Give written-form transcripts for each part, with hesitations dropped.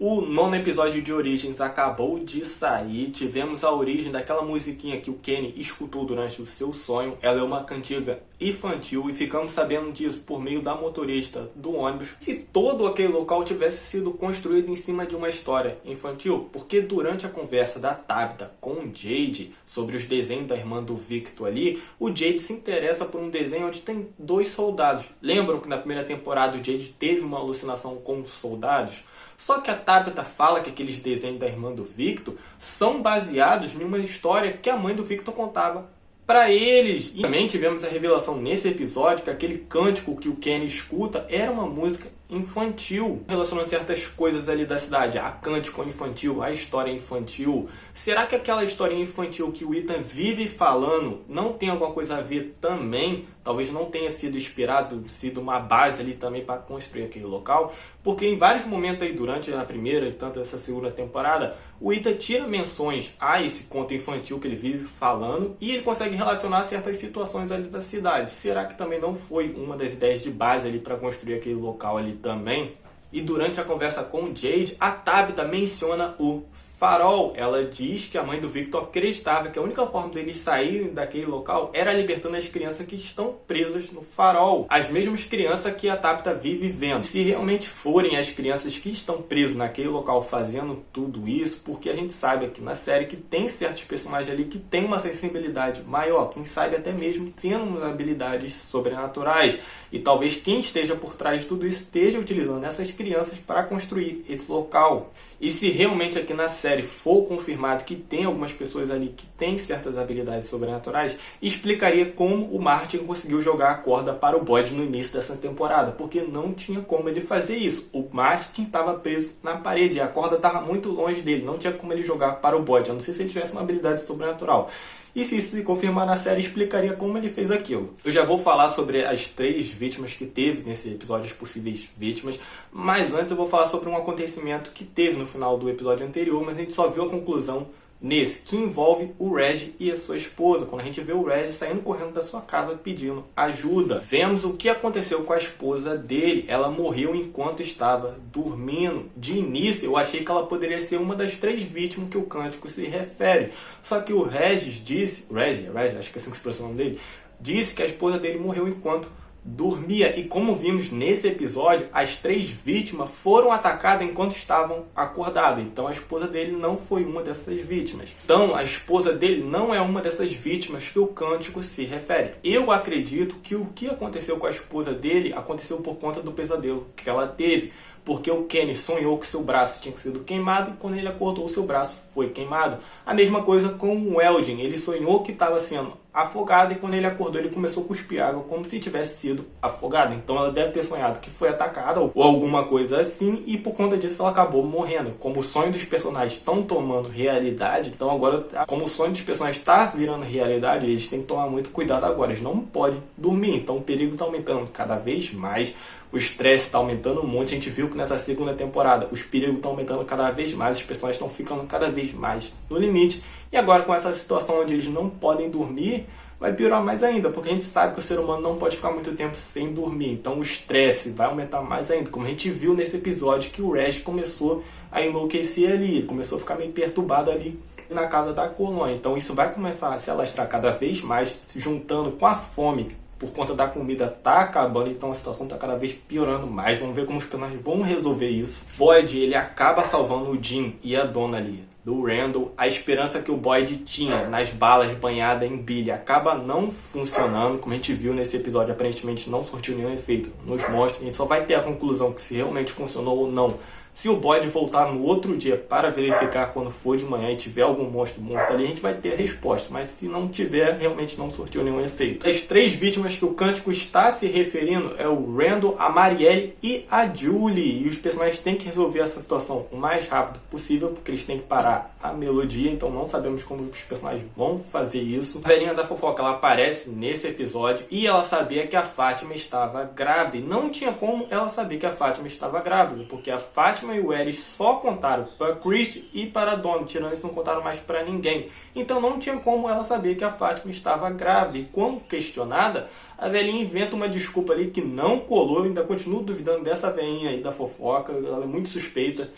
O nono episódio de Origens acabou de sair, tivemos a origem daquela musiquinha que o Kenny escutou durante o seu sonho. Ela é uma cantiga infantil e ficamos sabendo disso por meio da motorista do ônibus. Se todo aquele local tivesse sido construído em cima de uma história infantil, porque durante a conversa da Tabitha com o Jade sobre os desenhos da irmã do Victor ali, o Jade se interessa por um desenho onde tem 2 soldados. Lembram que na primeira temporada o Jade teve uma alucinação com os soldados? Só que a Tabitha fala que aqueles desenhos da irmã do Victor são baseados em uma história que a mãe do Victor contava para eles. E também tivemos a revelação nesse episódio que aquele cântico que o Kenny escuta era uma música infantil, relacionando certas coisas ali da cidade. A cântico infantil, a história infantil. Será que aquela história infantil que o Ethan vive falando não tem alguma coisa a ver também? Talvez não tenha sido inspirado, sido uma base ali também para construir aquele local. Porque em vários momentos aí, durante a primeira e tanto essa segunda temporada, o Ethan tira menções a esse conto infantil que ele vive falando e ele consegue relacionar certas situações ali da cidade. Será que também não foi uma das ideias de base ali para construir aquele local ali também? E durante a conversa com o Jade, a Tabitha menciona o farol. Ela diz que a mãe do Victor acreditava que a única forma deles saírem daquele local era libertando as crianças que estão presas no farol. As mesmas crianças que a Tabitha vive vendo. Se realmente forem as crianças que estão presas naquele local fazendo tudo isso, porque a gente sabe aqui na série que tem certos personagens ali que tem uma sensibilidade maior. Quem sabe até mesmo tendo habilidades sobrenaturais. E talvez quem esteja por trás de tudo isso esteja utilizando essas crianças para construir esse local. E se realmente aqui na série for confirmado que tem algumas pessoas ali que têm certas habilidades sobrenaturais, explicaria como o Martin conseguiu jogar a corda para o Boyd no início dessa temporada, porque não tinha como ele fazer isso. O Martin estava preso na parede, a corda estava muito longe dele, não tinha como ele jogar para o Boyd, a não ser se ele tivesse uma habilidade sobrenatural. E se isso se confirmar na série, explicaria como ele fez aquilo. Eu já vou falar sobre as 3 vítimas que teve nesse episódio, as possíveis vítimas. Mas antes eu vou falar sobre um acontecimento que teve no final do episódio anterior, mas a gente só viu a conclusão nesse, que envolve o Reg e a sua esposa. Quando a gente vê o Reg saindo correndo da sua casa pedindo ajuda. Vemos o que aconteceu com a esposa dele. Ela morreu enquanto estava dormindo. De início eu achei que ela poderia ser uma das 3 vítimas que o cântico se refere. Só que o Regis disse, Reg, acho que é assim que se pronuncia o nome dele, disse que a esposa dele morreu enquanto dormia. E como vimos nesse episódio, as 3 vítimas foram atacadas enquanto estavam acordadas. Então a esposa dele não foi uma dessas vítimas. Então a esposa dele não é uma dessas vítimas que o cântico se refere. Eu acredito que o que aconteceu com a esposa dele aconteceu por conta do pesadelo que ela teve. Porque o Kenny sonhou que seu braço tinha sido queimado e quando ele acordou, seu braço foi queimado. A mesma coisa com o Eldin. Ele sonhou que estava sendo afogado e quando ele acordou, ele começou a cuspir água como se tivesse sido afogado. Então ela deve ter sonhado que foi atacada ou alguma coisa assim e por conta disso ela acabou morrendo. Como o sonho dos personagens estão tomando realidade, então agora, como o sonho dos personagens está virando realidade, eles têm que tomar muito cuidado agora. Eles não podem dormir, então o perigo está aumentando cada vez mais. O estresse está aumentando um monte. A gente viu que nessa segunda temporada os perigos estão aumentando cada vez mais. Os personagens estão ficando cada vez mais no limite. E agora com essa situação onde eles não podem dormir, vai piorar mais ainda. Porque a gente sabe que o ser humano não pode ficar muito tempo sem dormir. Então o estresse vai aumentar mais ainda. Como a gente viu nesse episódio que o Reg começou a enlouquecer ali. Ele começou a ficar meio perturbado ali na casa da colônia. Então isso vai começar a se alastrar cada vez mais, se juntando com a fome. Por conta da comida tá acabando, então a situação tá cada vez piorando mais. Vamos ver como os personagens vão resolver isso. Boyd, ele acaba salvando o Jim e a dona ali do Randall. A esperança que o Boyd tinha nas balas banhadas em Billy acaba não funcionando. Como a gente viu nesse episódio, aparentemente não surtiu nenhum efeito nos monstros. A gente só vai ter a conclusão que se realmente funcionou ou não se o Boyd voltar no outro dia para verificar quando for de manhã e tiver algum monstro morto ali, a gente vai ter a resposta. Mas se não tiver, realmente não surtiu nenhum efeito. As 3 vítimas que o cântico está se referindo é o Randall, a Marielle e a Julie. E os personagens têm que resolver essa situação o mais rápido possível, porque eles têm que parar a melodia. Então não sabemos como os personagens vão fazer isso. A velhinha da fofoca, ela aparece nesse episódio e ela sabia que a Fátima estava grávida. E não tinha como ela saber que a Fátima estava grávida, porque a Fátima e o Eris só contaram para Chris e para a Donna, tirando isso não contaram mais para ninguém. Então não tinha como ela saber que a Fátima estava grávida. E quando questionada, a velhinha inventa uma desculpa ali que não colou. Eu ainda continuo duvidando dessa velhinha aí da fofoca, ela é muito suspeita.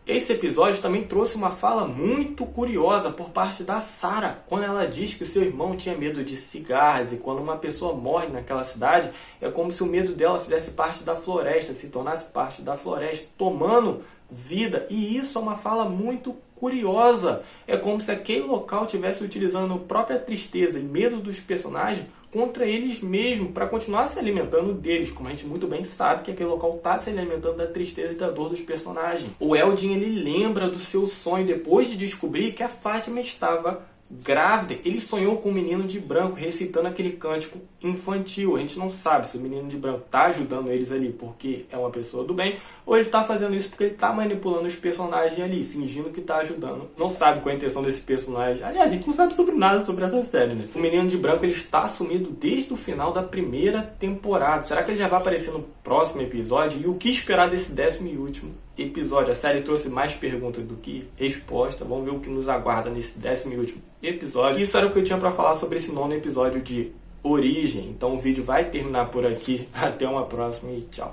Esse episódio também trouxe uma fala muito curiosa por parte da Sarah, quando ela diz que seu irmão tinha medo de cigarras e quando uma pessoa morre naquela cidade, é como se o medo dela fizesse parte da floresta, se tornasse parte da floresta, tomando vida. E isso é uma fala muito curiosa. É como se aquele local estivesse utilizando a própria tristeza e medo dos personagens contra eles mesmos, para continuar se alimentando deles, como a gente muito bem sabe que aquele local está se alimentando da tristeza e da dor dos personagens. O Eldin, ele lembra do seu sonho depois de descobrir que a Fátima estava grávida. Ele sonhou com um menino de branco recitando aquele cântico infantil. A gente não sabe se o menino de branco está ajudando eles ali porque é uma pessoa do bem, ou ele está fazendo isso porque ele está manipulando os personagens ali, fingindo que está ajudando. Não sabe qual é a intenção desse personagem. Aliás, a gente não sabe sobre nada sobre essa série, né? O menino de branco, ele está sumido desde o final da primeira temporada. Será que ele já vai aparecer no próximo episódio? E o que esperar desse 10º e último episódio? A série trouxe mais perguntas do que resposta. Vamos ver o que nos aguarda nesse 10º e último episódio. Isso era o que eu tinha para falar sobre esse 9º episódio de Origem. Então o vídeo vai terminar por aqui. Até uma próxima e tchau.